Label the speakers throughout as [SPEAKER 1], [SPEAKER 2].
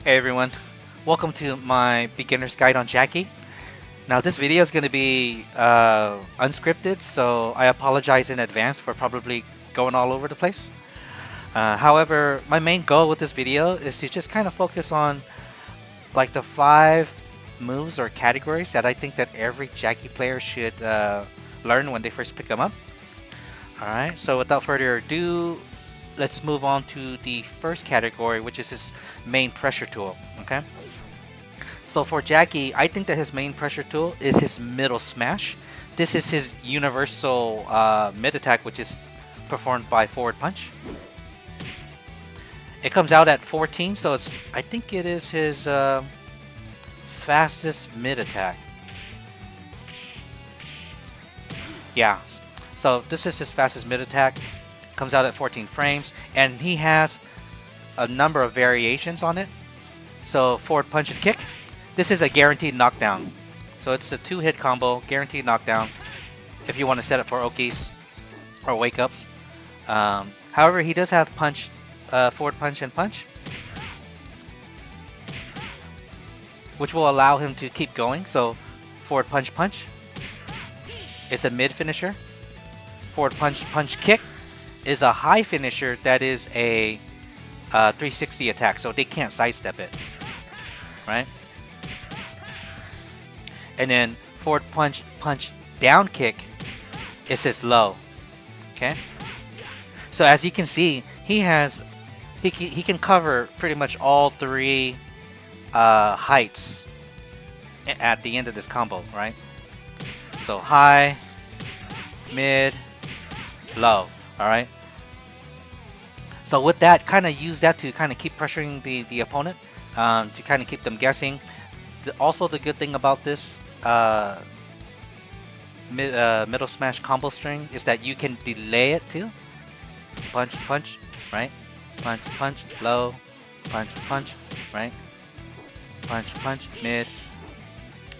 [SPEAKER 1] Hey everyone, welcome to my beginner's guide on Jacky. Now this video is going to be unscripted, so I apologize in advance for probably going all over the place. However, my main goal with this video is to just kind of focus on like the 5 moves or categories that I think that every Jacky player should learn when they first pick them up. Alright, so without further ado, let's move on to the first category, which is his main pressure tool. Okay. So for Jacky, I think that his main pressure tool is his middle smash. This is his universal mid attack, which is performed by forward punch. It comes out at 14, so I think it is his fastest mid attack. Yeah. So this is his fastest mid attack. Comes out at 14 frames, and he has a number of variations on it. So forward punch and kick. This is a guaranteed knockdown. So it's a 2-hit combo, guaranteed knockdown, if you want to set it for Okies or wake ups. However, he does have punch, forward punch and punch, which will allow him to keep going. So forward punch punch is a mid finisher. Forward punch punch kick is a high finisher that is a 360 attack, so they can't sidestep it, right? And then forward punch punch down kick is his low. Okay, so as you can see, he can cover pretty much all 3 heights at the end of this combo, right? So high, mid, low. All right. So with that, kind of use that to kind of keep pressuring the opponent, to kind of keep them guessing. Also, the good thing about this middle smash combo string is that you can delay it too. Punch, punch, right? Punch, punch, low. Punch, punch, right? Punch, punch, mid.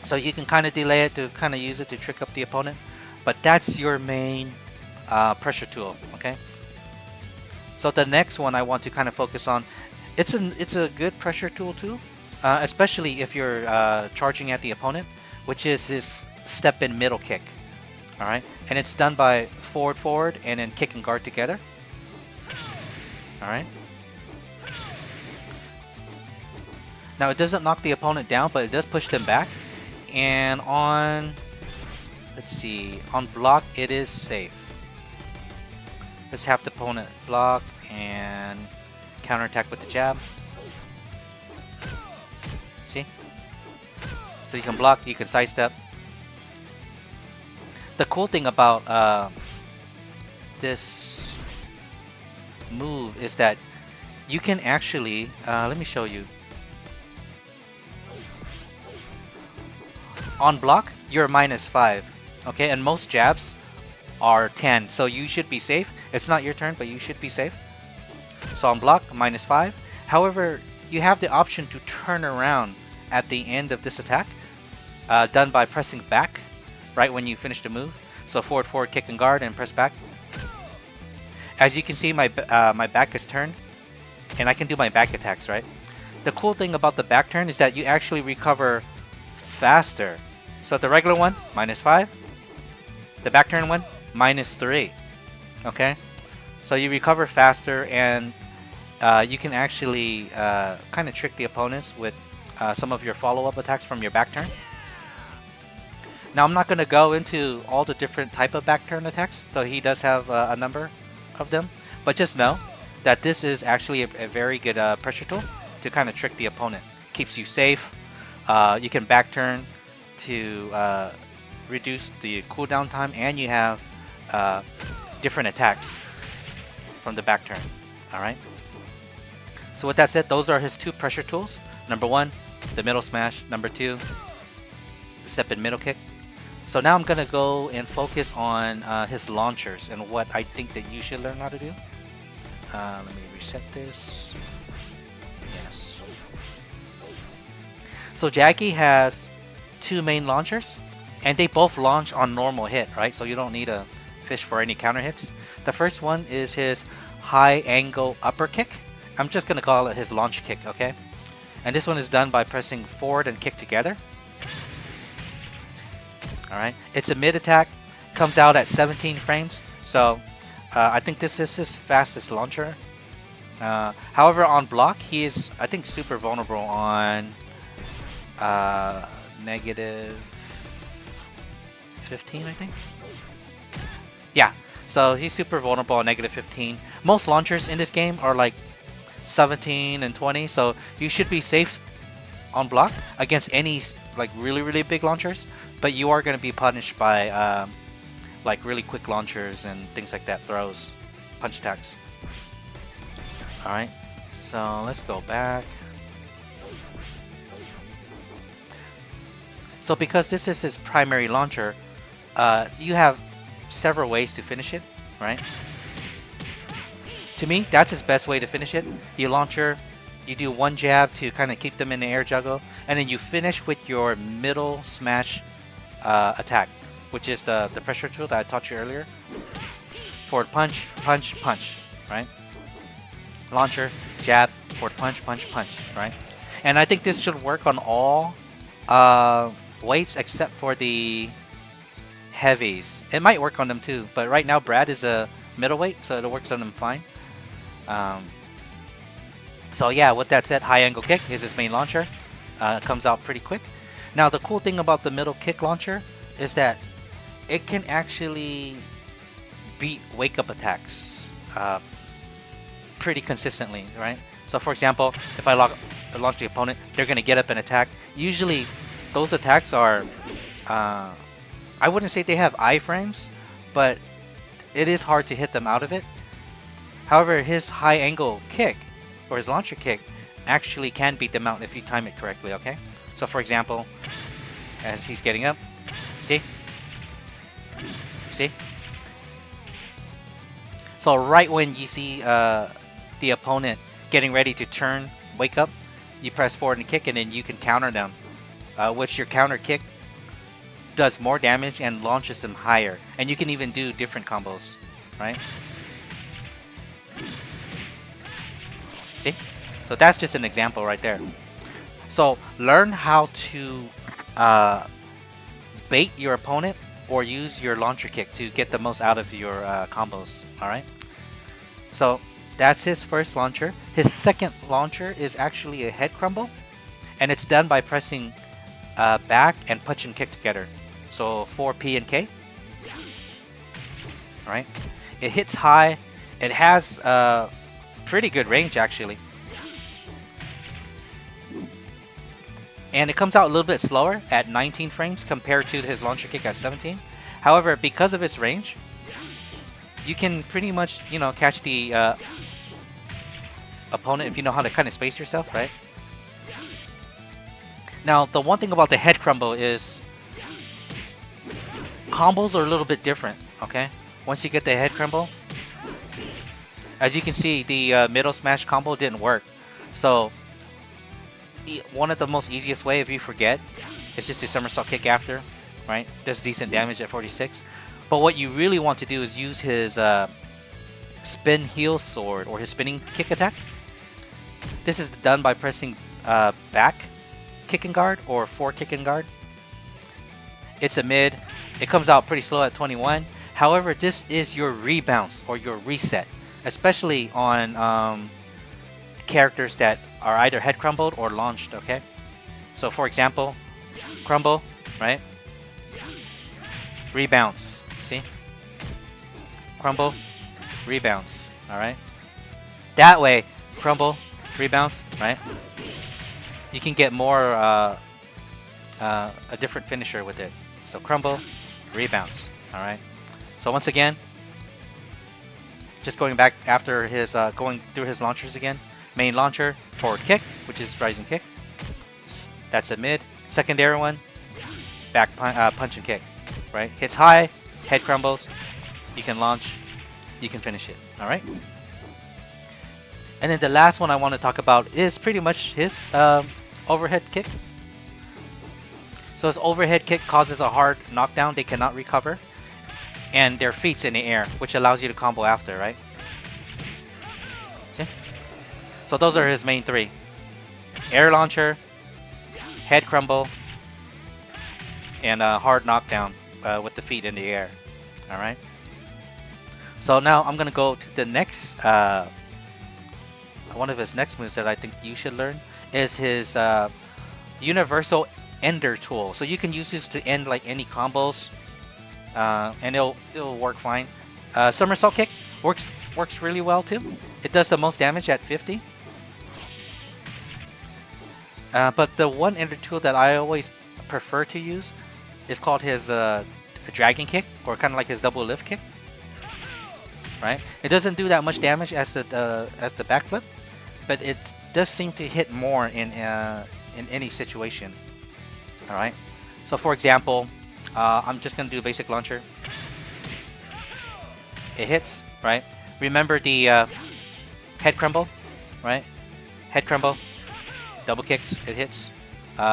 [SPEAKER 1] So you can kind of delay it to kind of use it to trick up the opponent. But that's your main pressure tool. Okay. So the next one I want to kind of focus on, it's a good pressure tool too, especially if you're charging at the opponent, which is his step in middle kick. All right, and it's done by forward and then kick and guard together. All right. Now it doesn't knock the opponent down, but it does push them back. And on, let's see, on block it is safe. Let's have the opponent block and counterattack with the jab. See? So you can block, you can sidestep. The cool thing about this move is that you can actually, let me show you. On block, you're -5, okay? And most jabs are 10, so you should be safe. It's not your turn, but you should be safe. So on block, -5. However, you have the option to turn around at the end of this attack, done by pressing back right when you finish the move. So forward, kick and guard, and press back. As you can see, my back is turned, and I can do my back attacks, right? The cool thing about the back turn is that you actually recover faster. So the regular one, -5. The back turn one, -3. Okay, so you recover faster, and you can actually kind of trick the opponents with some of your follow-up attacks from your back turn. Now I'm not going to go into all the different type of back turn attacks, though he does have a number of them. But just know that this is actually a very good pressure tool to kind of trick the opponent. Keeps you safe. You can back turn to reduce the cooldown time, and you have different attacks from the back turn. Alright. So with that said, those are his 2 pressure tools. Number 1, the middle smash. Number 2, the step in middle kick. So now I'm going to go and focus on his launchers and what I think that you should learn how to do. Let me reset this. Yes. So Jacky has 2 main launchers, and they both launch on normal hit, right? So you don't need to fish for any counter hits. The first one is his high angle upper kick. I'm just gonna call it his launch kick, okay? And this one is done by pressing forward and kick together. Alright, it's a mid attack, comes out at 17 frames, so I think this is his fastest launcher. However, on block, he is, I think, super vulnerable on negative 15, I think. Yeah, so he's super vulnerable on negative 15. Most launchers in this game are like 17 and 20, so you should be safe on block against any like really big launchers, but you are going to be punished by like really quick launchers and things like that, throws, punch attacks. Alright, so let's go back. So because this is his primary launcher, you have several ways to finish it, right? To me, that's his best way to finish it. You launcher, you do one jab to kind of keep them in the air juggle, and then you finish with your middle smash attack, which is the pressure tool that I taught you earlier. Forward punch, punch, punch, right? Launcher, jab, forward punch, punch, punch, right? And I think this should work on all weights except for the heavies. It might work on them too, but right now Brad is a middleweight, so it works on them fine. So yeah, with that said, high angle kick is his main launcher. Comes out pretty quick. Now the cool thing about the middle kick launcher is that it can actually beat wake up attacks pretty consistently, right? So for example, if I launch the opponent, they're gonna get up and attack. Usually those attacks are I wouldn't say they have iframes, but it is hard to hit them out of it. However, his high angle kick or his launcher kick actually can beat them out if you time it correctly, okay? So for example, as he's getting up, see? See? So right when you see the opponent getting ready to turn, wake up, you press forward and kick, and then you can counter them, which your counter kick does more damage and launches them higher. And you can even do different combos, right? See? So that's just an example right there. So learn how to bait your opponent or use your launcher kick to get the most out of your combos, alright? So that's his first launcher. His second launcher is actually a head crumble, and it's done by pressing back and punch and kick together. So 4P and K. Alright? It hits high. It has pretty good range actually. And it comes out a little bit slower at 19 frames compared to his launcher kick at 17. However, because of its range, you can pretty much, you know, catch the opponent if you know how to kind of space yourself, right? Now, the one thing about the head crumble is combos are a little bit different, okay? Once you get the head crumble, as you can see, the middle smash combo didn't work. So one of the most easiest way if you forget is just to somersault kick after, right? Does decent damage at 46. But what you really want to do is use his spin heel sword or his spinning kick attack. This is done by pressing back kick and guard or forward kick and guard. It's a mid. It comes out pretty slow at 21. However, this is your rebounce or your reset, especially on characters that are either head crumbled or launched, okay? So for example, crumble, right? Rebounce, see? Crumble, rebounce, alright? That way, crumble, rebounce, right? You can get more, a different finisher with it. So crumble, rebounce, alright? So once again, just going back after his, going through his launchers again. Main launcher, forward kick, which is rising kick. That's a mid. Secondary one, back punch and kick, right? Hits high, head crumbles. You can launch, you can finish it, all right? And then the last one I want to talk about is pretty much his overhead kick. So his overhead kick causes a hard knockdown. They cannot recover. And their feet's in the air, which allows you to combo after, right? See? So those are his main three. air launcher, head crumble, and a hard knockdown with the feet in the air. All right. So now I'm gonna go to the next. One of his next moves that I think you should learn is his universal ender tool. So you can use this to end like any combos, and it'll work fine. Somersault kick works really well too. It does the most damage at 50. But the one ender tool that I always prefer to use is called his dragon kick, or kind of like his double lift kick. Right? It doesn't do that much damage as the backflip, but it does seem to hit more in any situation. All right. So for example, I'm just gonna do a basic launcher. It hits, right? Remember the head crumble, right? Head crumble, double kicks, it hits.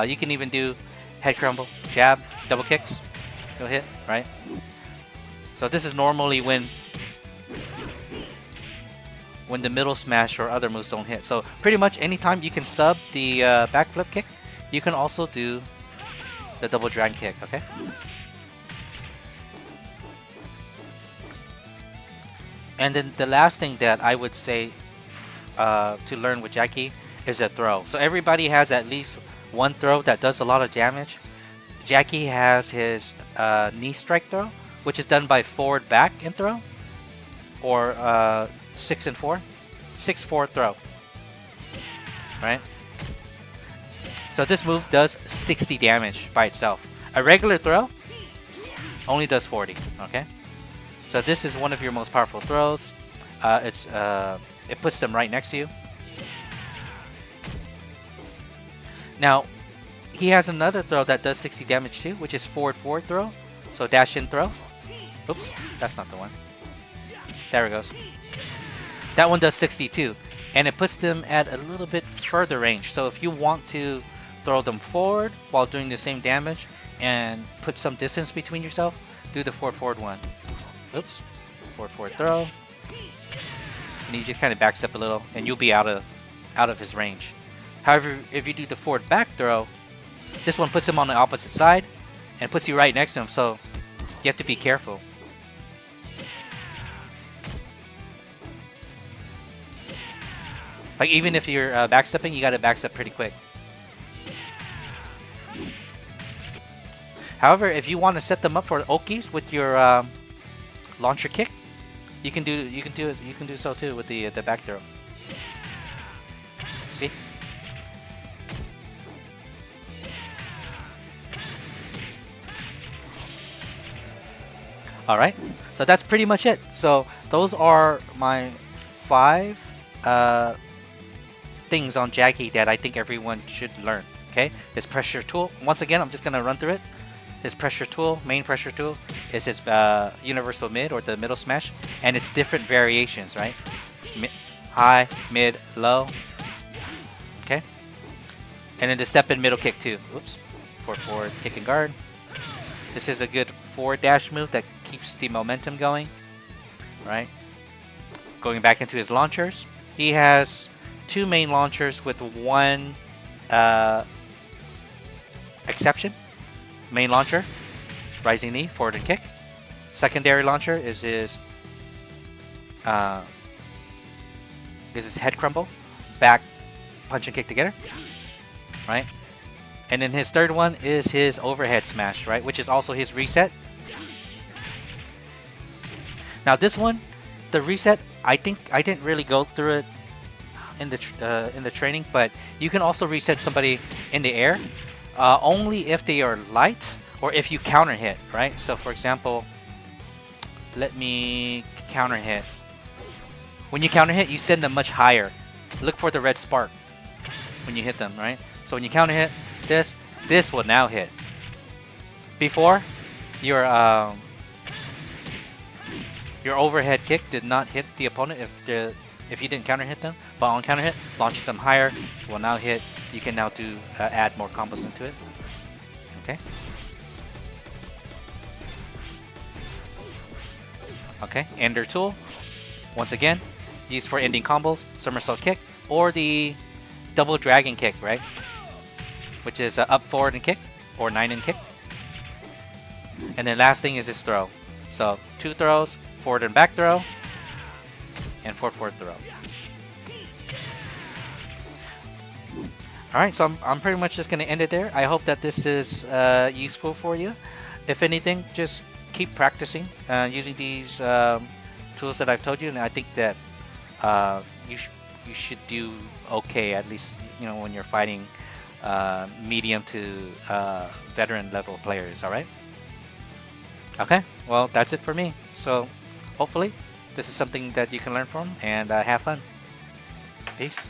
[SPEAKER 1] You can even do head crumble, jab, double kicks, it'll hit, right? So this is normally when the middle smash or other moves don't hit. So pretty much anytime you can sub the backflip kick, you can also do the double dragon kick, okay? And then the last thing that I would say to learn with Jacky is a throw. So everybody has at least one throw that does a lot of damage. Jacky has his knee strike throw, which is done by forward back and throw, or 6 and 4, 6-4 throw, right? So this move does 60 damage by itself. A regular throw only does 40. Okay, so this is one of your most powerful throws. It puts them right next to you. Now he has another throw that does 60 damage too, which is forward throw. So dash in throw. Oops, that's not the one. There it goes. That one does 62, and it puts them at a little bit further range. So if you want to throw them forward while doing the same damage and put some distance between yourself, do the forward one. Oops, forward throw, and you just kind of backstep a little, and you'll be out of his range. However, if you do the forward back throw, this one puts him on the opposite side and puts you right next to him. So you have to be careful. Like even if you're backstepping, you gotta backstep pretty quick. However, if you want to set them up for Okis with your launcher kick, you can do so too with the back throw. See? All right, so that's pretty much it. So those are my 5 things on Jacky that I think everyone should learn. Okay, his pressure tool. Once again, I'm just gonna run through it. His pressure tool, main pressure tool, is his universal mid, or the middle smash, and it's different variations, right? High, mid, low. Okay, and then the step in middle kick too. Oops, forward kick and guard. This is a good forward dash move that keeps the momentum going, right? Going back into his launchers, he has 2 main launchers with 1 exception. Main launcher, rising knee, forward and kick. Secondary launcher is his head crumble, back punch and kick together, right? And then his third one is his overhead smash, right? Which is also his reset. Now this one, the reset, I think I didn't really go through it in the training, but you can also reset somebody in the air, only if they are light or if you counter hit, right? So for example, let me counter hit. When you counter hit, you send them much higher. Look for the red spark when you hit them, right? So when you counter hit, this will now hit. Before, your overhead kick did not hit the opponent if you didn't counter hit them, but on counter hit, launches them higher, will now hit. You can now do add more combos into it. Okay. Okay, ender tool. Once again, used for ending combos, somersault kick, or the double dragon kick, right? Which is up forward and kick, or 9 and kick. And then last thing is his throw. So 2 throws, forward and back throw, and forward throw. Alright, so I'm pretty much just going to end it there. I hope that this is useful for you. If anything, just keep practicing using these tools that I've told you, and I think that you should do okay, at least when you're fighting medium to veteran level players. Alright? Okay, well, that's it for me. So hopefully this is something that you can learn from, and have fun. Peace.